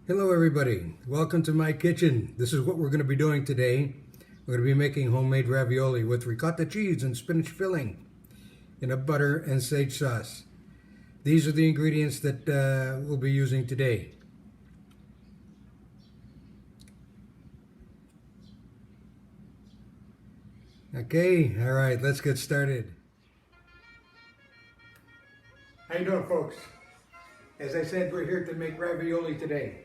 Hello everybody, welcome to my kitchen. This is what we're going to be doing today. We're going to be making homemade ravioli with ricotta cheese and spinach filling in a butter and sage sauce. These are the ingredients that we'll be using today. Okay, alright, let's get started. How you doing, folks? As I said, we're here to make ravioli today.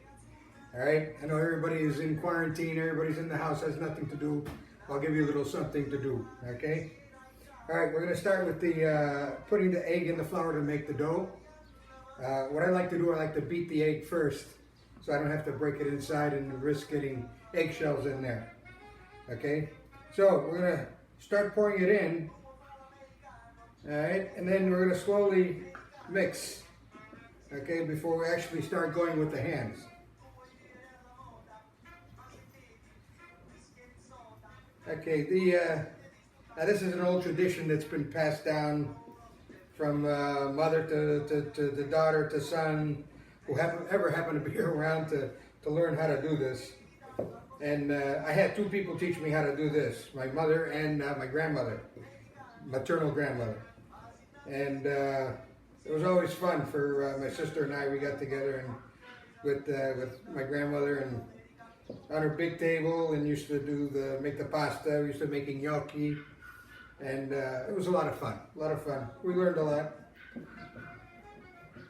All right, I know everybody is in quarantine, everybody's in the house, has nothing to do. I'll give you a little something to do, okay? All right, we're gonna start with the putting the egg in the flour to make the dough. What I like to do, I like to beat the egg first, so I don't have to break it inside and risk getting eggshells in there, okay? So we're gonna start pouring it in, all right? And then we're gonna slowly mix, okay, before we actually start going with the hands. Okay, now this is an old tradition that's been passed down from mother to the daughter to son, who ever happened to be around to learn how to do this. And I had two people teach me how to do this, my mother and my grandmother, maternal grandmother. And it was always fun for my sister and I. We got together and with my grandmother and on her big table and used to make the pasta. We used to making gnocchi, and it was a lot of fun. We learned a lot.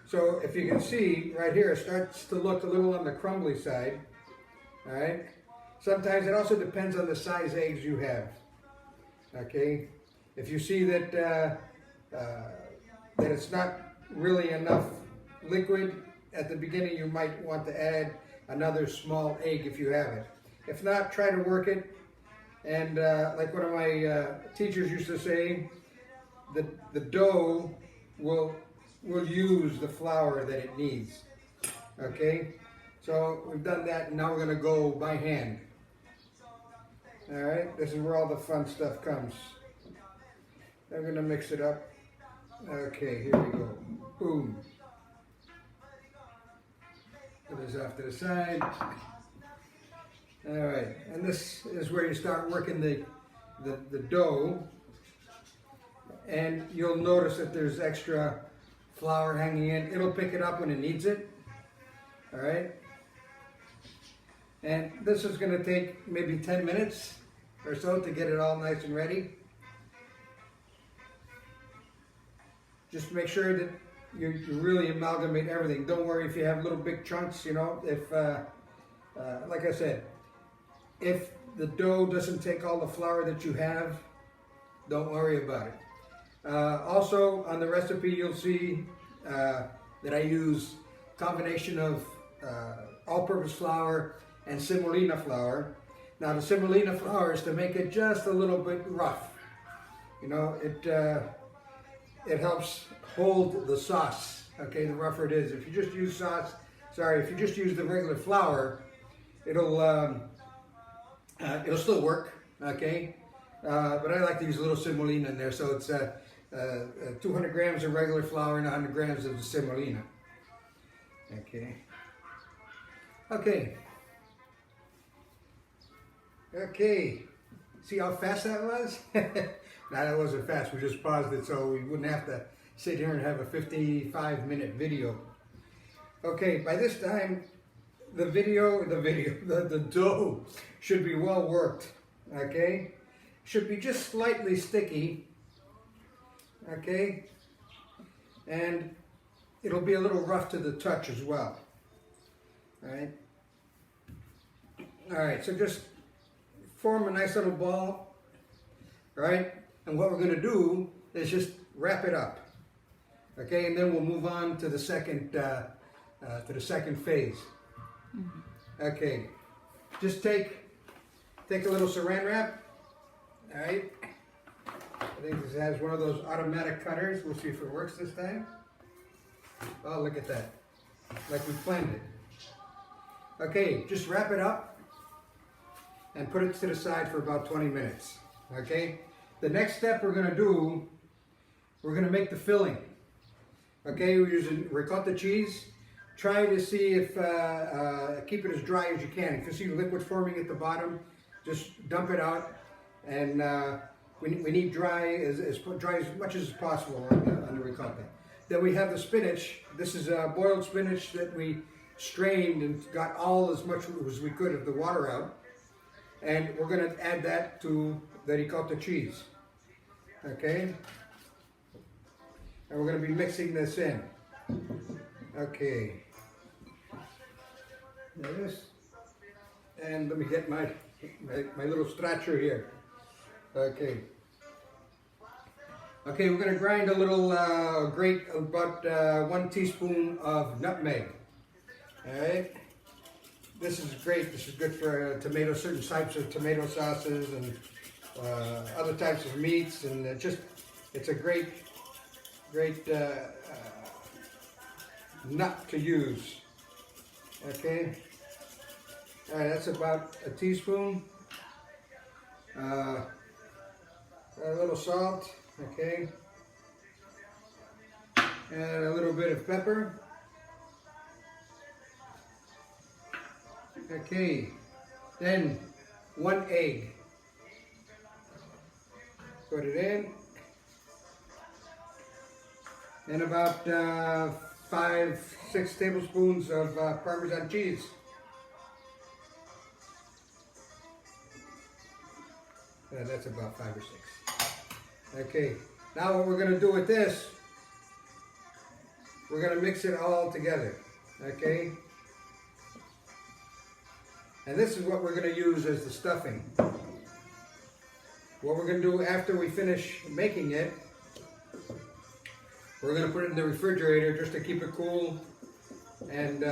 So if you can see right here, it starts to look a little on the crumbly side. All right. Sometimes it also depends on the size eggs you have. Okay. If you see that that it's not really enough liquid at the beginning, you might want to add another small egg if you have it. If not, try to work it. And like one of my teachers used to say, the dough will use the flour that it needs. Okay? So we've done that, and now we're going to go by hand. All right? This is where all the fun stuff comes. I'm going to mix it up. Okay, here we go. Boom. Put this off to the side. All right, and this is where you start working the dough, and you'll notice that there's extra flour hanging in. It'll pick it up when it needs it. All right, and this is going to take maybe 10 minutes or so to get it all nice and ready. Just make sure that you really amalgamate everything. Don't worry if you have little big chunks, you know, if, like I said, if the dough doesn't take all the flour that you have, don't worry about it. Also, on the recipe, you'll see that I use a combination of all-purpose flour and semolina flour. Now, the semolina flour is to make it just a little bit rough. You know, it helps hold the sauce, okay, the rougher it is. If you just use if you just use the regular flour, it'll still work, okay? But I like to use a little semolina in there, so it's 200 grams of regular flour and 100 grams of the semolina. Okay. Okay. See how fast that was? No, that wasn't fast. We just paused it so we wouldn't have to sit here and have a 55-minute video. Okay, by this time, the dough should be well worked, okay? Should be just slightly sticky, okay? And it'll be a little rough to the touch as well, all right? All right, so just form a nice little ball, all right? And what we're going to do is just wrap it up, okay? And then we'll move on to the second phase. Okay, just take a little saran wrap, all right? I think this has one of those automatic cutters. We'll see if it works this time. Oh, look at that, like we planned it. Okay, just wrap it up and put it to the side for about 20 minutes, okay? The next step we're going to do, we're going to make the filling. Okay, we're using ricotta cheese. try to see if, keep it as dry as you can. If you see liquid forming at the bottom, just dump it out. And we need dry as much as possible on the ricotta. Then we have the spinach. This is boiled spinach that we strained and got all as much as we could of the water out. And we're going to add that to the ricotta cheese. Okay? And we're going to be mixing this in. Okay. There it is. And let me get my little stretcher here. Okay. Okay, we're going to grind a little, grate about 1 teaspoon of nutmeg. Alright. This is great. This is good for tomato, certain types of tomato sauces and other types of meats. And it's a great nut to use. Okay. Alright, that's about a teaspoon. A little salt, okay, and a little bit of pepper. Okay, then 1 egg. Put it in, and about 5-6 tablespoons of Parmesan cheese. That's about 5 or 6. Okay, now what we're going to do with this, we're going to mix it all together. Okay? And this is what we're going to use as the stuffing. What we're going to do after we finish making it, we're going to put it in the refrigerator just to keep it cool and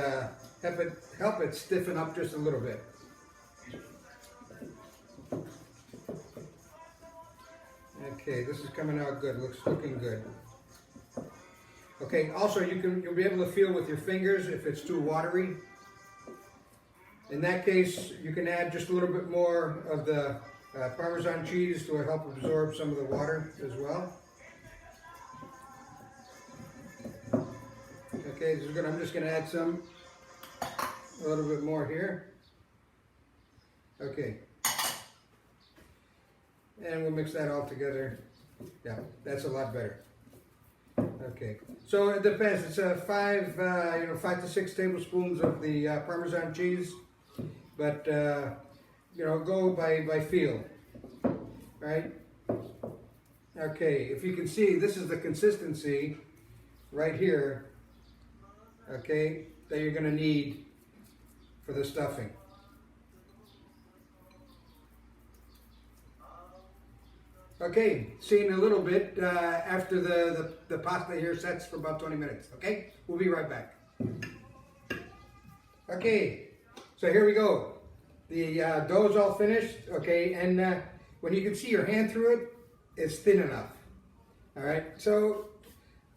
help it stiffen up just a little bit. Okay, this is coming out good. Looking good. Okay, also you'll be able to feel with your fingers if it's too watery. In that case, you can add just a little bit more of the Parmesan cheese to help absorb some of the water as well. Okay, I'm just gonna add a little bit more here. Okay. And we'll mix that all together. Yeah, that's a lot better. Okay, so it depends. It's 5 to 6 tablespoons of the Parmesan cheese, but go by feel, right? Okay, if you can see, this is the consistency right here. Okay, that you're going to need for the stuffing. Okay, see you in a little bit after the pasta here sets for about 20 minutes, okay? We'll be right back. Okay, so here we go. The dough's all finished, okay? And when you can see your hand through it, it's thin enough, all right? So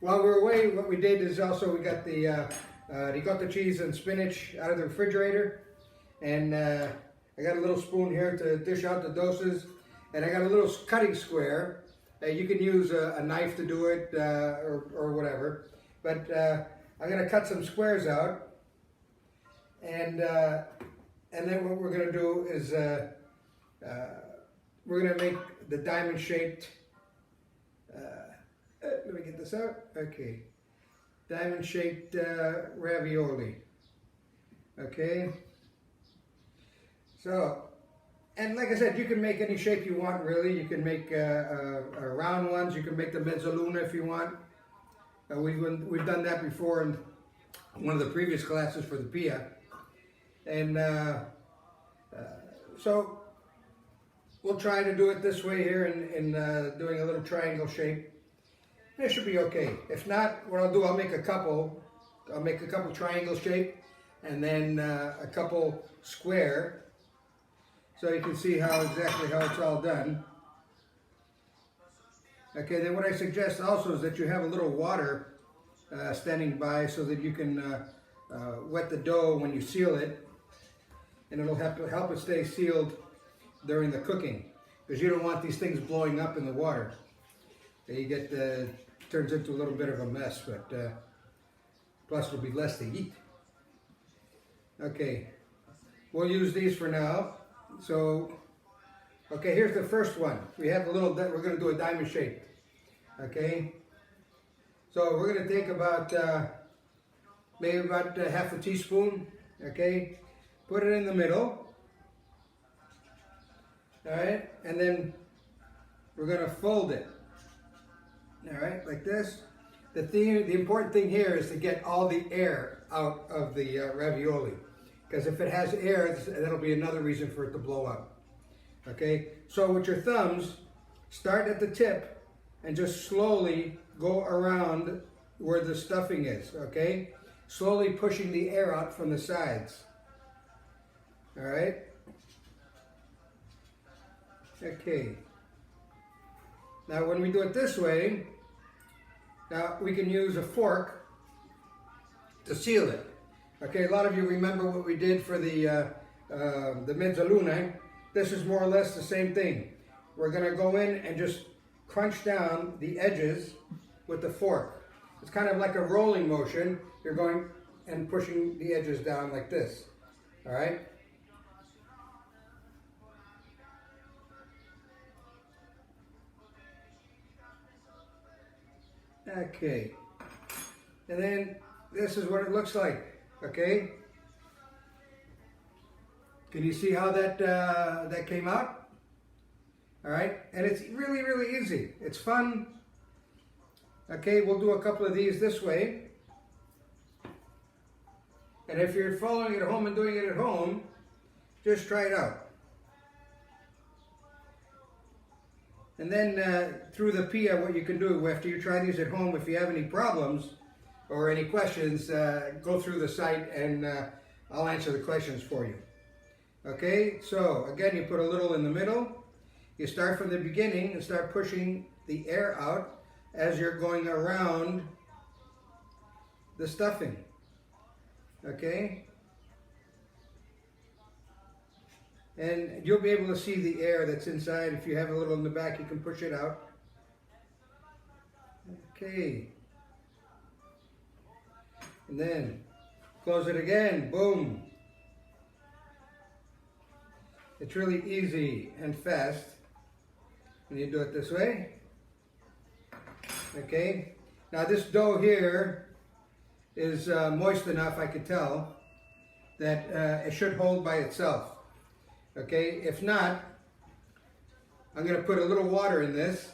while we're away, what we did is also we got the ricotta cheese and spinach out of the refrigerator. And I got a little spoon here to dish out the doses. And I got a little cutting square. You can use a knife to do it or whatever. But I'm going to cut some squares out. And then what we're going to do is we're going to make the diamond-shaped, let me get this out. Okay. Diamond-shaped ravioli. Okay. So, and like I said, you can make any shape you want, really. You can make round ones. You can make the mezzaluna if you want. We've done that before in one of the previous classes for the pia. And so we'll try to do it this way here in doing a little triangle shape. It should be okay. If not, what I'll do, I'll make a couple. I'll make a couple triangle shape and then a couple square. So you can see exactly how it's all done. Okay, then what I suggest also is that you have a little water standing by so that you can wet the dough when you seal it. And it'll help it stay sealed during the cooking. Because you don't want these things blowing up in the water. You turns into a little bit of a mess, but plus it'll be less to eat. Okay, we'll use these for now. So, okay, here's the first one. We have a little, we're going to do a diamond shape. Okay, so we're going to take about, maybe about half a teaspoon. Okay, put it in the middle. All right, and then we're going to fold it. All right, like this. The important thing here is to get all the air out of the ravioli, because if it has air, that'll be another reason for it to blow up. Okay, so with your thumbs, start at the tip and just slowly go around where the stuffing is. Okay, slowly pushing the air out from the sides. All right. Okay. Now when we do it this way, now we can use a fork to seal it. Okay, a lot of you remember what we did for the mezzaluna. This is more or less the same thing. We're going to go in and just crunch down the edges with the fork. It's kind of like a rolling motion. You're going and pushing the edges down like this. All right? Okay. And then this is what it looks like. Okay? Can you see how that came out? All right, and it's really, really easy. It's fun. Okay, we'll do a couple of these this way. And if you're following it at home and doing it at home, just try it out. And then through the PIA, what you can do after you try these at home, if you have any problems or any questions, go through the site and I'll answer the questions for you. Okay, so again, you put a little in the middle. You start from the beginning and start pushing the air out as you're going around the stuffing. Okay? And you'll be able to see the air that's inside. If you have a little in the back, you can push it out. Okay. And then close it again. Boom. It's really easy and fast when you do it this way. Okay. Now this dough here is moist enough, I can tell, that it should hold by itself. Okay. If not, I'm going to put a little water in this.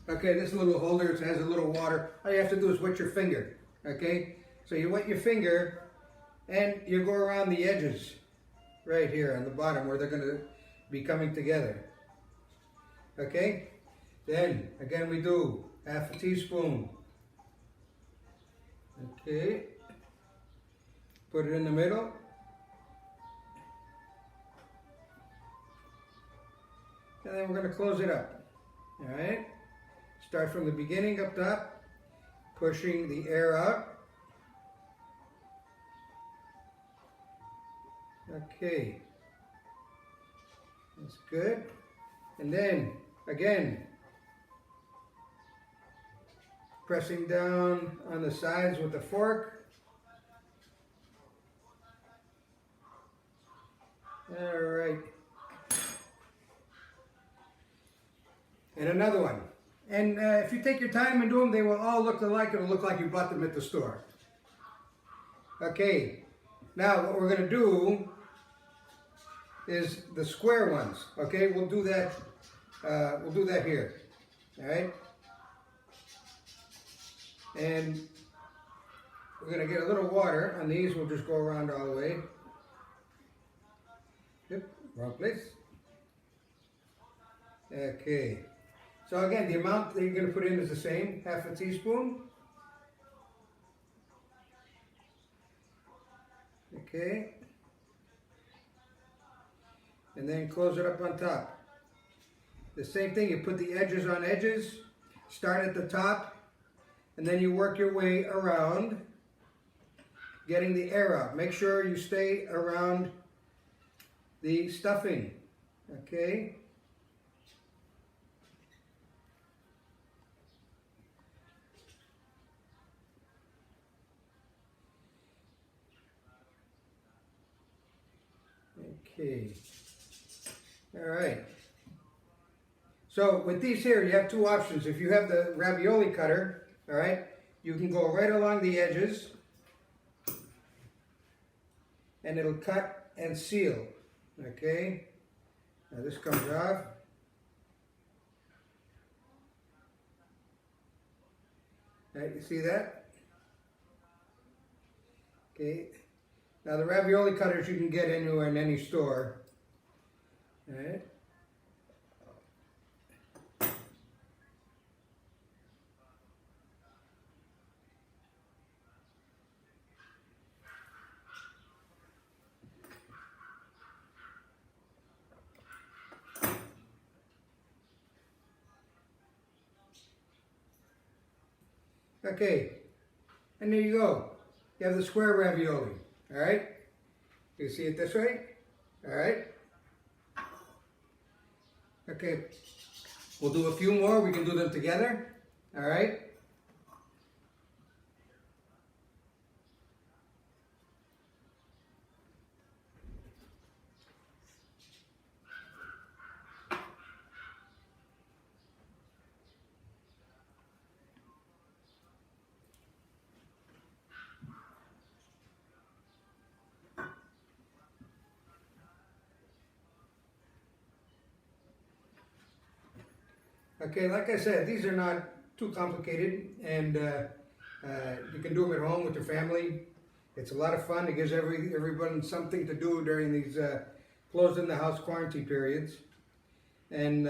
Okay, this little holder has a little water. All you have to do is wet your finger. Okay. So you wet your finger. And you go around the edges right here on the bottom where they're going to be coming together. Okay? Then, again, we do half a teaspoon. Okay. Put it in the middle. And then we're going to close it up. All right? Start from the beginning up top, pushing the air out. Okay, that's good. And then, again, pressing down on the sides with the fork. All right. And another one. And if you take your time and do them, they will all look alike. It'll look like you bought them at the store. Okay, now what we're going to do is the square ones. Okay, we'll do that here. All right, and we're gonna get a little water on these. We'll just go around all the way. Yep, wrong place. Okay, so again, the amount that you're gonna put in is the same, half a teaspoon. Okay. And then close it up on top. The same thing, you put the edges on edges, start at the top, and then you work your way around, getting the air out. Make sure you stay around the stuffing, okay? Okay. All right. So with these here, you have two options. If you have the ravioli cutter, all right, you can go right along the edges and it'll cut and seal. Okay. Now this comes off. Right, you see that? Okay. Now the ravioli cutters you can get anywhere in any store. All right. Okay, and there you go. You have the square ravioli, all right? You see it this way, all right? Okay, we'll do a few more. We can do them together, all right? Okay, like I said, these are not too complicated, and you can do them at home with your family. It's a lot of fun. It gives everyone something to do during these closed in the house quarantine periods. And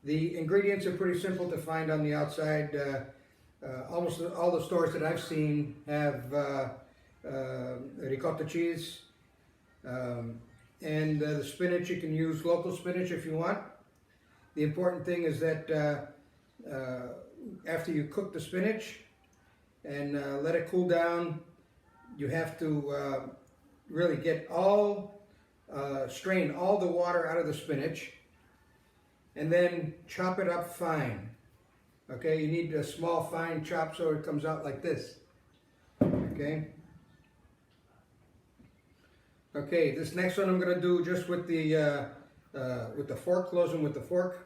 the ingredients are pretty simple to find on the outside. Almost all the stores that I've seen have ricotta cheese, and the spinach. You can use local spinach if you want. The important thing is that after you cook the spinach and let it cool down, you have to really get strain all the water out of the spinach and then chop it up fine. Okay, you need a small fine chop so it comes out like this. Okay. Okay, this next one I'm going to do just with the fork, closing with the fork.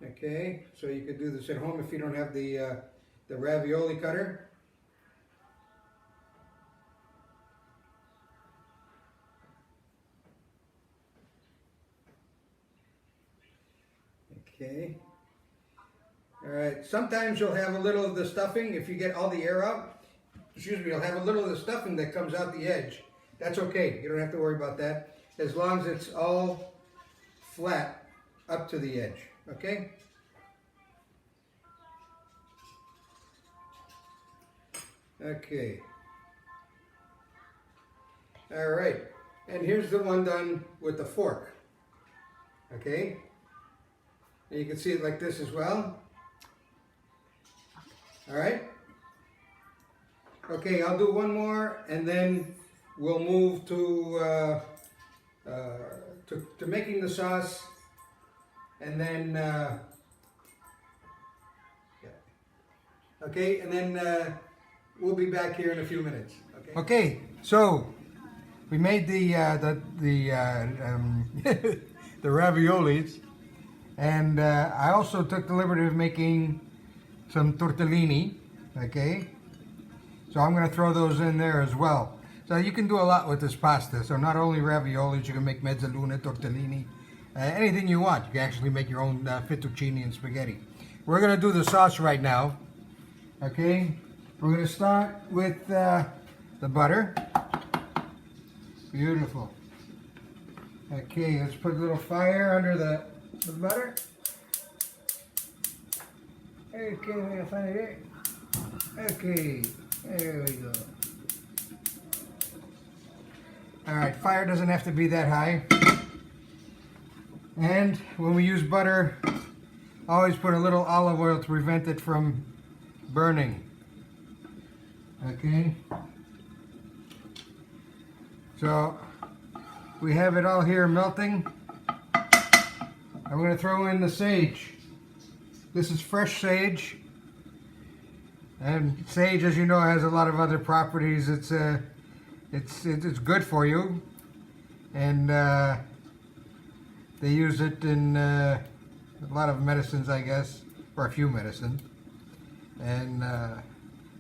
Okay, so you could do this at home if you don't have the ravioli cutter. Okay. All right, sometimes you'll have a little of the stuffing, if you get all the air out, excuse me, you'll have a little of the stuffing that comes out the edge. That's okay, you don't have to worry about that, as long as it's all flat up to the edge, okay? Okay. All right, and here's the one done with the fork, okay? And you can see it like this as well. All right. Okay, I'll do one more, and then we'll move to making the sauce, and then okay, and then we'll be back here in a few minutes. Okay. Okay, so we made the the raviolis, and I also took the liberty of making some tortellini, okay? So I'm going to throw those in there as well. So you can do a lot with this pasta. So not only raviolis, you can make mezzaluna, tortellini, anything you want. You can actually make your own fettuccine and spaghetti. We're going to do the sauce right now, okay? We're going to start with the butter. Beautiful. Okay, let's put a little fire under the butter. Okay, we're gonna find it here. Okay, there we go. Alright, fire doesn't have to be that high. And when we use butter, always put a little olive oil to prevent it from burning. Okay. So we have it all here melting. I'm going to throw in the sage. This is fresh sage, and sage, as you know, has a lot of other properties. It's It's good for you, and they use it in a lot of medicines, I guess, or a few medicines, and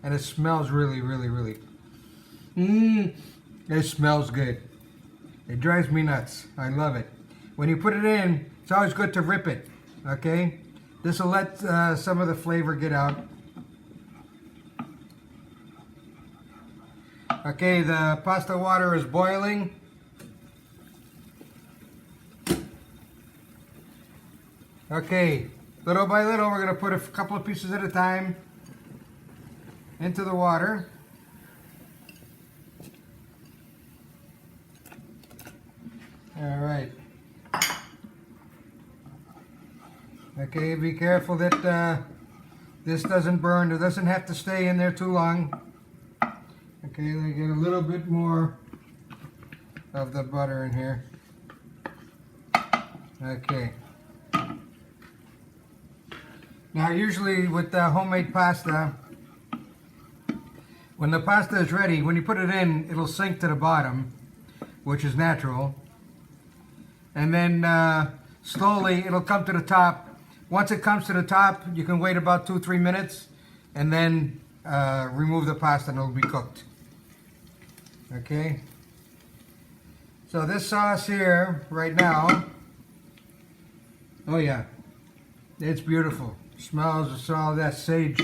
it smells really, really, really. It smells good. It drives me nuts. I love it. When you put it in, it's always good to rip it. Okay, this will let some of the flavor get out. Okay, the pasta water is boiling. Okay, little by little, we're going to put a couple of pieces at a time into the water. All right. Okay, be careful that this doesn't burn. It doesn't have to stay in there too long. Okay, let me get a little bit more of the butter in here. Okay. Now, usually with homemade pasta, when the pasta is ready, when you put it in, it'll sink to the bottom, which is natural. And then slowly it'll come to the top. Once it comes to the top, you can wait about 2-3 minutes and then remove the pasta and it'll be cooked. Okay? So this sauce here, right now, oh yeah, it's beautiful. Smells all that sage.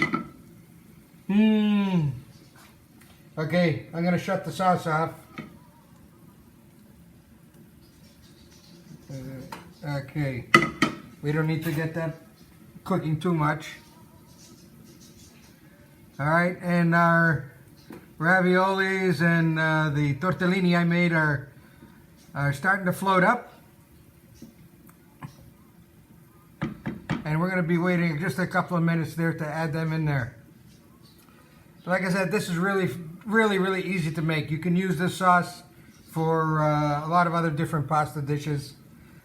Okay, I'm going to shut the sauce off. Okay, we don't need to get that cooking too much. Alright, and our raviolis and the tortellini I made are starting to float up. And we're going to be waiting just a couple of minutes there to add them in there. Like I said, this is really, really, really easy to make. You can use this sauce for a lot of other different pasta dishes.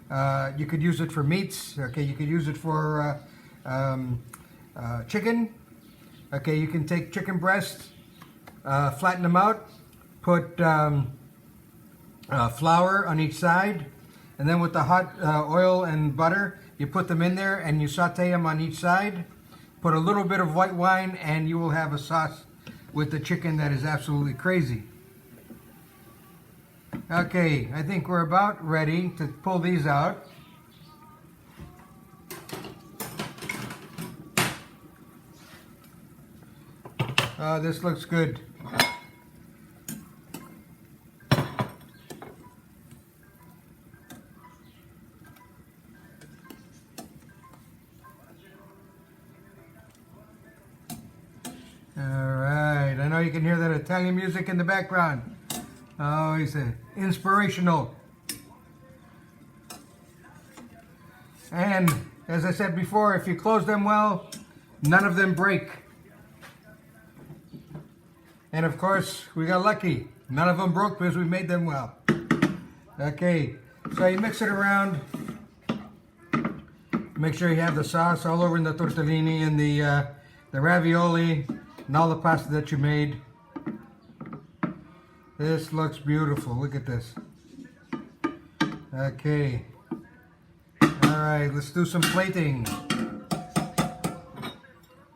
You could use it for meats. Okay, you could use it for chicken. Okay, you can take chicken breasts, flatten them out, put flour on each side, and then with the hot oil and butter, you put them in there and you saute them on each side. Put a little bit of white wine and you will have a sauce with the chicken that is absolutely crazy. Okay, I think we're about ready to pull these out. This looks good. Alright, I know you can hear that Italian music in the background. Oh, it's inspirational. And as I said before, if you close them well, none of them break. And of course, we got lucky. None of them broke because we made them well. Okay, so you mix it around. Make sure you have the sauce all over in the tortellini and the ravioli and all the pasta that you made. This looks beautiful. Look at this. Okay. Alright, let's do some plating.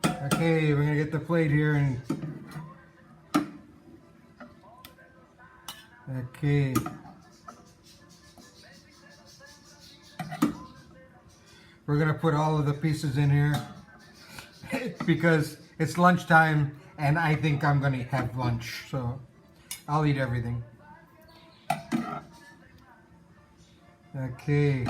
Okay, we're going to get the plate here and... Okay. We're going to put all of the pieces in here because it's lunchtime and I think I'm going to have lunch. So I'll eat everything. Okay.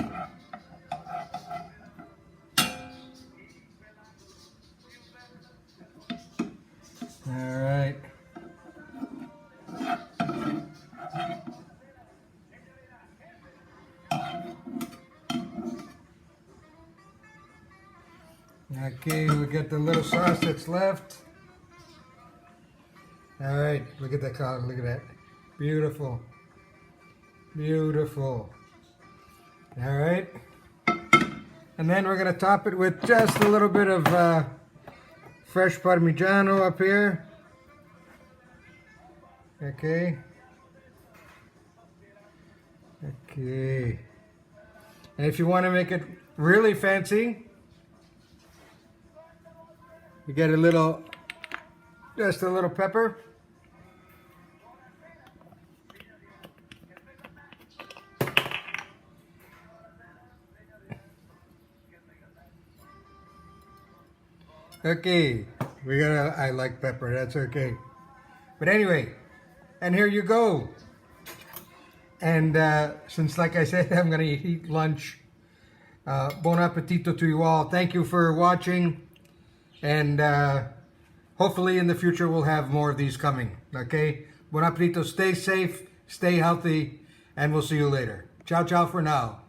All right. Okay, we get the little sauce that's left. All right, look at that color, look at that. Beautiful. Beautiful. All right. And then we're going to top it with just a little bit of fresh Parmigiano up here. Okay. Okay. And if you want to make it really fancy, you get just a little pepper. Okay, I like pepper, that's okay. But anyway, and here you go. And since, like I said, I'm gonna eat lunch, bon appetito to you all. Thank you for watching, and hopefully in the future we'll have more of these coming, okay? Bon appetito, stay safe, stay healthy, and we'll see you later. Ciao, ciao for now.